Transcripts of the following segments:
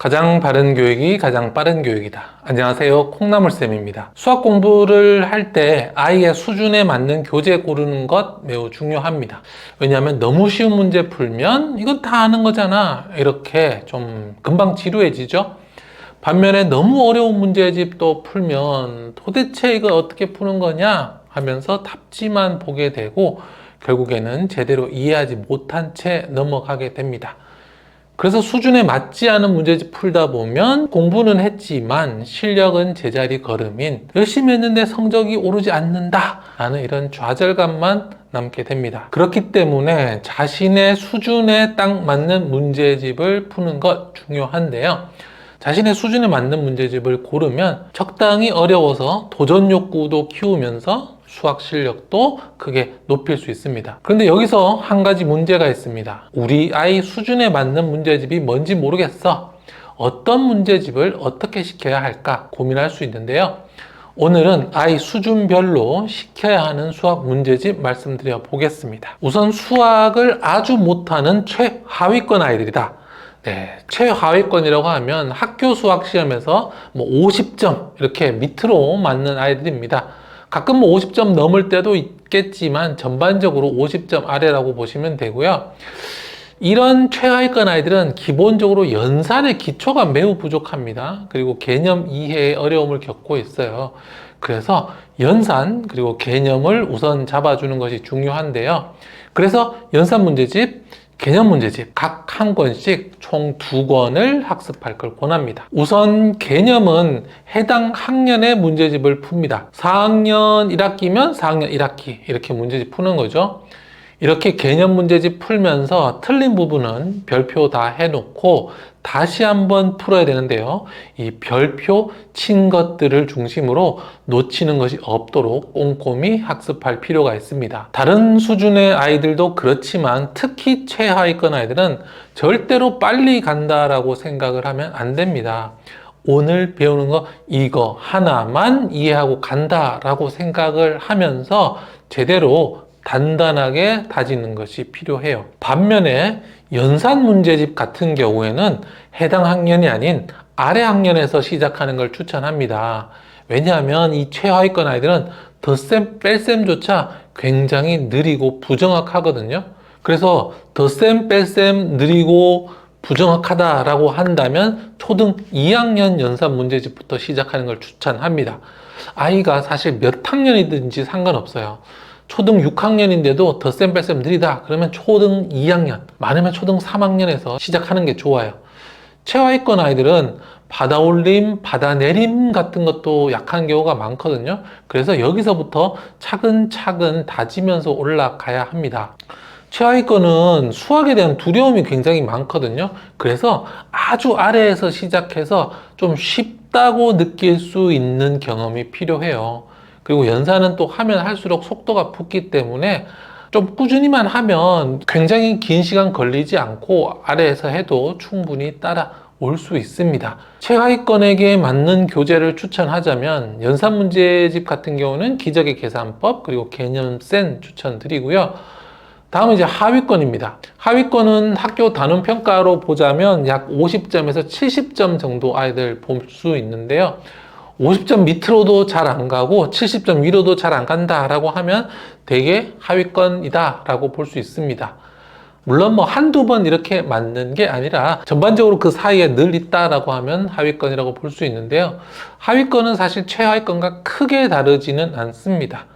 가장 바른 교육이 가장 빠른 교육이다. 안녕하세요, 콩나물쌤입니다. 수학 공부를 할 때 아이의 수준에 맞는 교재 고르는 것 매우 중요합니다. 왜냐하면 너무 쉬운 문제 풀면 이건 다 아는 거잖아, 이렇게 좀 금방 지루해지죠. 반면에 너무 어려운 문제집도 풀면 도대체 이거 어떻게 푸는 거냐 하면서 답지만 보게 되고 결국에는 제대로 이해하지 못한 채 넘어가게 됩니다. 그래서 수준에 맞지 않은 문제집 풀다 보면 공부는 했지만 실력은 제자리 걸음인 열심히 했는데 성적이 오르지 않는다 라는 이런 좌절감만 남게 됩니다. 그렇기 때문에 자신의 수준에 딱 맞는 문제집을 푸는 것 중요한데요. 자신의 수준에 맞는 문제집을 고르면 적당히 어려워서 도전 욕구도 키우면서 수학 실력도 크게 높일 수 있습니다. 그런데 여기서 한 가지 문제가 있습니다. 우리 아이 수준에 맞는 문제집이 뭔지 모르겠어. 어떤 문제집을 어떻게 시켜야 할까 고민할 수 있는데요. 오늘은 아이 수준별로 시켜야 하는 수학 문제집 말씀드려 보겠습니다. 우선 수학을 아주 못하는 최하위권 아이들이다. 네, 최하위권이라고 하면 학교 수학 시험에서 50점 이렇게 밑으로 맞는 아이들입니다. 가끔 50점 넘을 때도 있겠지만 전반적으로 50점 아래라고 보시면 되고요. 이런 최하위권 아이들은 기본적으로 연산의 기초가 매우 부족합니다. 그리고 개념 이해에 어려움을 겪고 있어요. 그래서 연산 그리고 개념을 우선 잡아주는 것이 중요한데요. 그래서 연산 문제집, 개념 문제집 각 한 권씩 총 2권을 학습할 걸 권합니다. 우선 개념은 해당 학년의 문제집을 풉니다. 4학년 1학기면 4학년 1학기 이렇게 문제집 푸는 거죠. 이렇게 개념 문제집 풀면서 틀린 부분은 별표 다 해놓고 다시 한번 풀어야 되는데요. 이 별표 친 것들을 중심으로 놓치는 것이 없도록 꼼꼼히 학습할 필요가 있습니다. 다른 수준의 아이들도 그렇지만 특히 최하위권 아이들은 절대로 빨리 간다라고 생각을 하면 안 됩니다. 오늘 배우는 거 이거 하나만 이해하고 간다라고 생각을 하면서 제대로 단단하게 다지는 것이 필요해요. 반면에 연산 문제집 같은 경우에는 해당 학년이 아닌 아래 학년에서 시작하는 걸 추천합니다. 왜냐하면 이 최하위권 아이들은 덧셈, 뺄셈조차 굉장히 느리고 부정확하거든요. 그래서 덧셈, 뺄셈 느리고 부정확하다라고 한다면 초등 2학년 연산 문제집부터 시작하는 걸 추천합니다. 아이가 사실 몇 학년이든지 상관없어요. 초등 6학년인데도 덧셈 뺄셈 느리다 그러면 초등 2학년, 많으면 초등 3학년에서 시작하는 게 좋아요. 최하위권 아이들은 받아올림, 받아내림 같은 것도 약한 경우가 많거든요. 그래서 여기서부터 차근차근 다지면서 올라가야 합니다. 최하위권은 수학에 대한 두려움이 굉장히 많거든요. 그래서 아주 아래에서 시작해서 좀 쉽다고 느낄 수 있는 경험이 필요해요. 그리고 연산은 또 하면 할수록 속도가 붙기 때문에 좀 꾸준히만 하면 굉장히 긴 시간 걸리지 않고 아래에서 해도 충분히 따라올 수 있습니다. 최하위권에게 맞는 교재를 추천하자면 연산 문제집 같은 경우는 기적의 계산법 그리고 개념센 추천드리고요. 다음은 이제 하위권입니다. 하위권은 학교 단원 평가로 보자면 약 50점에서 70점 정도 아이들 볼 수 있는데요. 50점 밑으로도 잘 안 가고 70점 위로도 잘 안 간다라고 하면 되게 하위권이다 라고 볼 수 있습니다. 물론 한두 번 이렇게 맞는 게 아니라 전반적으로 그 사이에 늘 있다라고 하면 하위권이라고 볼 수 있는데요. 하위권은 사실 최하위권과 크게 다르지는 않습니다.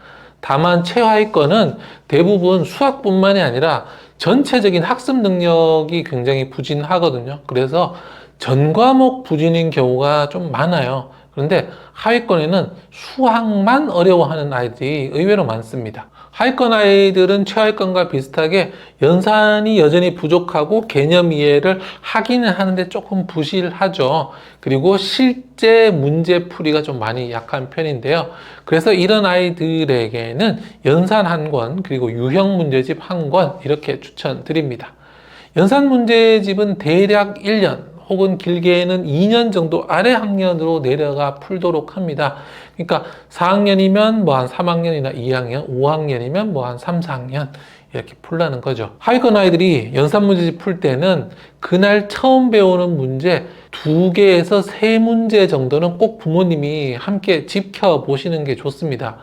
다만 최하위권은 대부분 수학뿐만이 아니라 전체적인 학습 능력이 굉장히 부진하거든요. 그래서 전 과목 부진인 경우가 좀 많아요. 그런데 하위권에는 수학만 어려워하는 아이들이 의외로 많습니다. 하위권 아이들은 최하위권과 비슷하게 연산이 여전히 부족하고 개념 이해를 하기는 하는데 조금 부실하죠. 그리고 실제 문제 풀이가 좀 많이 약한 편인데요. 그래서 이런 아이들에게는 연산 한 권 그리고 유형 문제집 한 권 이렇게 추천드립니다. 연산 문제집은 대략 1년 혹은 길게는 2년 정도 아래 학년으로 내려가 풀도록 합니다. 그러니까 4학년이면 한 3학년이나 2학년, 5학년이면 한 3, 4학년 이렇게 풀라는 거죠. 하위권 아이들이 연산 문제집 풀 때는 그날 처음 배우는 문제 2개에서 3문제 정도는 꼭 부모님이 함께 지켜보시는 게 좋습니다.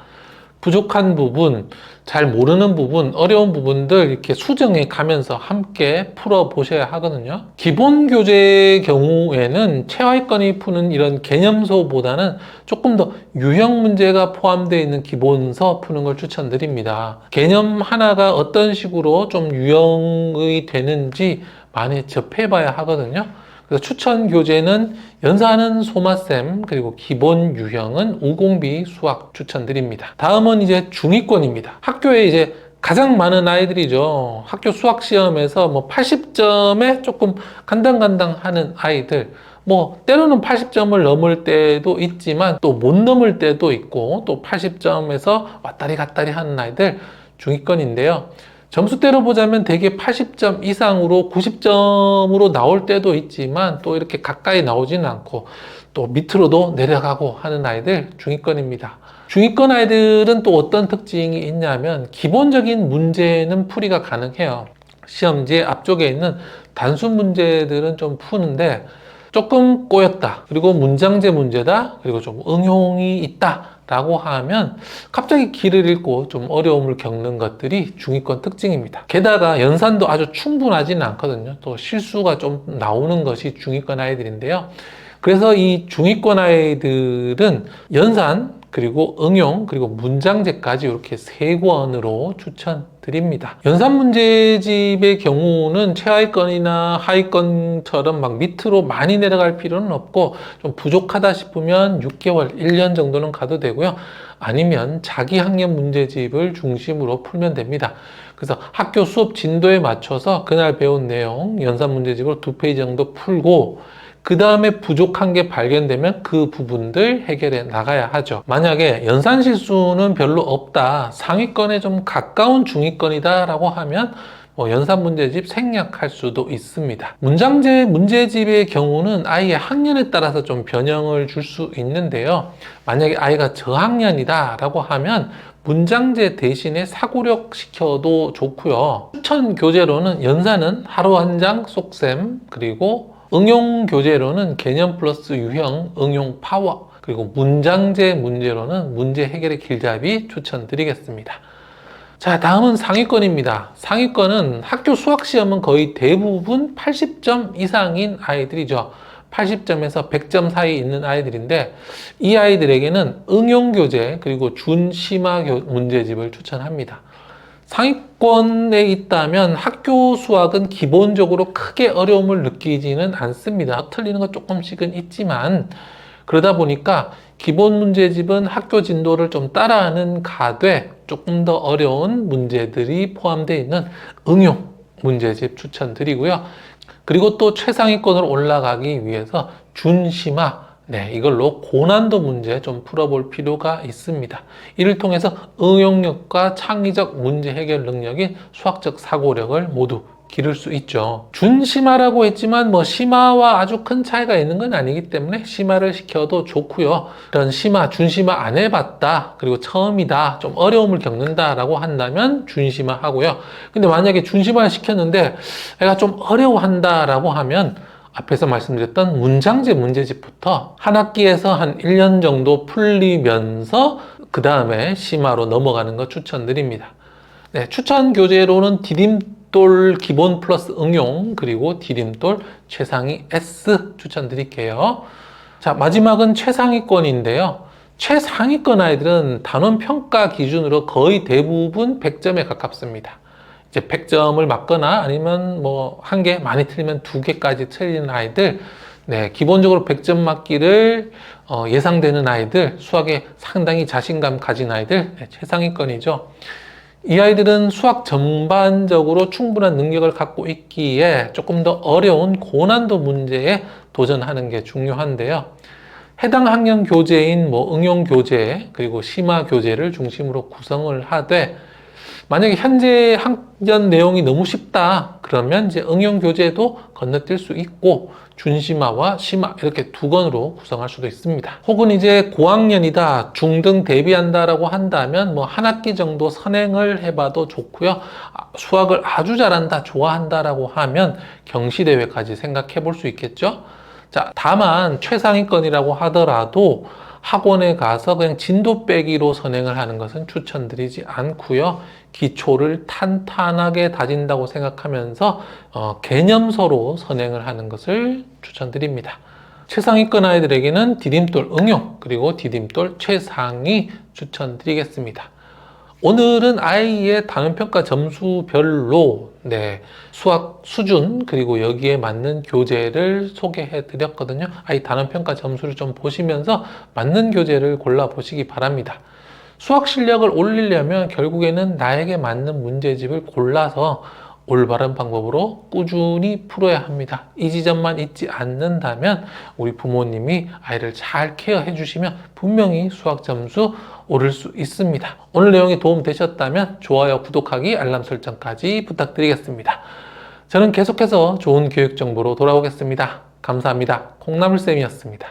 부족한 부분, 잘 모르는 부분, 어려운 부분들 이렇게 수정해 가면서 함께 풀어 보셔야 하거든요. 기본 교재 경우에는 최하위권이 푸는 이런 개념서보다는 조금 더 유형 문제가 포함되어 있는 기본서 푸는 걸 추천드립니다. 개념 하나가 어떤 식으로 좀 유형이 되는지 많이 접해 봐야 하거든요. 그래서 추천 교재는 연산은 소마쌤, 그리고 기본 유형은 우공비 수학 추천드립니다. 다음은 이제 중위권입니다. 학교에 이제 가장 많은 아이들이죠. 학교 수학 시험에서 뭐 80점에 조금 간당간당 하는 아이들, 뭐 때로는 80점을 넘을 때도 있지만 또 못 넘을 때도 있고, 또 80점에서 왔다리 갔다리 하는 아이들 중위권인데요. 점수대로 보자면 대개 80점 이상으로 90점으로 나올 때도 있지만 또 이렇게 가까이 나오지는 않고 또 밑으로도 내려가고 하는 아이들 중위권입니다. 중위권 아이들은 또 어떤 특징이 있냐면 기본적인 문제는 풀이가 가능해요. 시험지 앞쪽에 있는 단순 문제들은 좀 푸는데 조금 꼬였다, 그리고 문장제 문제다, 그리고 좀 응용이 있다 라고 하면 갑자기 길을 잃고 좀 어려움을 겪는 것들이 중위권 특징입니다. 게다가 연산도 아주 충분하지는 않거든요. 또 실수가 좀 나오는 것이 중위권 아이들인데요. 그래서 이 중위권 아이들은 연산, 그리고 응용, 그리고 문장제까지 이렇게 3권으로 추천드립니다. 연산 문제집의 경우는 최하위권이나 하위권처럼 막 밑으로 많이 내려갈 필요는 없고, 좀 부족하다 싶으면 6개월, 1년 정도는 가도 되고요. 아니면 자기 학년 문제집을 중심으로 풀면 됩니다. 그래서 학교 수업 진도에 맞춰서 그날 배운 내용 연산 문제집으로 2페이지 정도 풀고, 그 다음에 부족한 게 발견되면 그 부분들 해결해 나가야 하죠. 만약에 연산 실수는 별로 없다, 상위권에 좀 가까운 중위권이다 라고 하면 연산 문제집 생략할 수도 있습니다. 문장제 문제집의 경우는 아이의 학년에 따라서 좀 변형을 줄 수 있는데요. 만약에 아이가 저학년이다 라고 하면 문장제 대신에 사고력 시켜도 좋고요. 추천 교재로는 연산은 하루 한 장 속셈, 그리고 응용 교재로는 개념 플러스 유형, 응용 파워, 그리고 문장제 문제로는 문제 해결의 길잡이 추천드리겠습니다. 자, 다음은 상위권입니다. 상위권은 학교 수학 시험은 거의 대부분 80점 이상인 아이들이죠. 80점에서 100점 사이 있는 아이들인데, 이 아이들에게는 응용 교재 그리고 준심화 문제집을 추천합니다. 상위권에 있다면 학교 수학은 기본적으로 크게 어려움을 느끼지는 않습니다. 틀리는 거 조금씩은 있지만, 그러다 보니까 기본 문제집은 학교 진도를 좀 따라하는 가되 조금 더 어려운 문제들이 포함되어 있는 응용 문제집 추천드리고요. 그리고 또 최상위권으로 올라가기 위해서 준심화, 이걸로 고난도 문제 좀 풀어볼 필요가 있습니다. 이를 통해서 응용력과 창의적 문제 해결 능력인 수학적 사고력을 모두 기를 수 있죠. 준심화라고 했지만 심화와 아주 큰 차이가 있는 건 아니기 때문에 심화를 시켜도 좋고요. 이런 심화, 준심화 안 해봤다, 그리고 처음이다, 좀 어려움을 겪는다 라고 한다면 준심화 하고요. 근데 만약에 준심화를 시켰는데 애가 좀 어려워한다 라고 하면 앞에서 말씀드렸던 문장제 문제집부터 한 학기에서 한 1년 정도 풀리면서 그 다음에 심화로 넘어가는 거 추천드립니다. 추천 교재로는 디딤돌 기본 플러스 응용, 그리고 디딤돌 최상위 S 추천드릴게요. 자, 마지막은 최상위권인데요. 최상위권 아이들은 단원 평가 기준으로 거의 대부분 100점에 가깝습니다. 이제 100점을 맞거나 아니면 1개, 많이 틀리면 2개까지 틀리는 아이들, 기본적으로 100점 맞기를 예상되는 아이들, 수학에 상당히 자신감 가진 아이들, 최상위권이죠. 이 아이들은 수학 전반적으로 충분한 능력을 갖고 있기에 조금 더 어려운 고난도 문제에 도전하는 게 중요한데요. 해당 학년 교재인 응용 교재, 그리고 심화 교재를 중심으로 구성을 하되, 만약에 현재 학년 내용이 너무 쉽다 그러면 이제 응용 교재도 건너뛸 수 있고 준심화와 심화 이렇게 두 권으로 구성할 수도 있습니다. 혹은 이제 고학년이다 중등 대비한다라고 한다면 뭐 한 학기 정도 선행을 해봐도 좋고요. 수학을 아주 잘한다 좋아한다라고 하면 경시대회까지 생각해 볼 수 있겠죠. 자, 다만 최상위권이라고 하더라도 학원에 가서 그냥 진도 빼기로 선행을 하는 것은 추천드리지 않고요. 기초를 탄탄하게 다진다고 생각하면서 개념서로 선행을 하는 것을 추천드립니다. 최상위권 아이들에게는 디딤돌 응용 그리고 디딤돌 최상위 추천드리겠습니다. 오늘은 아이의 단원평가 점수별로 수학 수준 그리고 여기에 맞는 교재를 소개해 드렸거든요. 아이 단원평가 점수를 좀 보시면서 맞는 교재를 골라 보시기 바랍니다. 수학 실력을 올리려면 결국에는 나에게 맞는 문제집을 골라서 올바른 방법으로 꾸준히 풀어야 합니다. 이 지점만 잊지 않는다면 우리 부모님이 아이를 잘 케어해 주시면 분명히 수학 점수 오를 수 있습니다. 오늘 내용이 도움 되셨다면 좋아요, 구독하기, 알람 설정까지 부탁드리겠습니다. 저는 계속해서 좋은 교육 정보로 돌아오겠습니다. 감사합니다. 콩나물쌤이었습니다.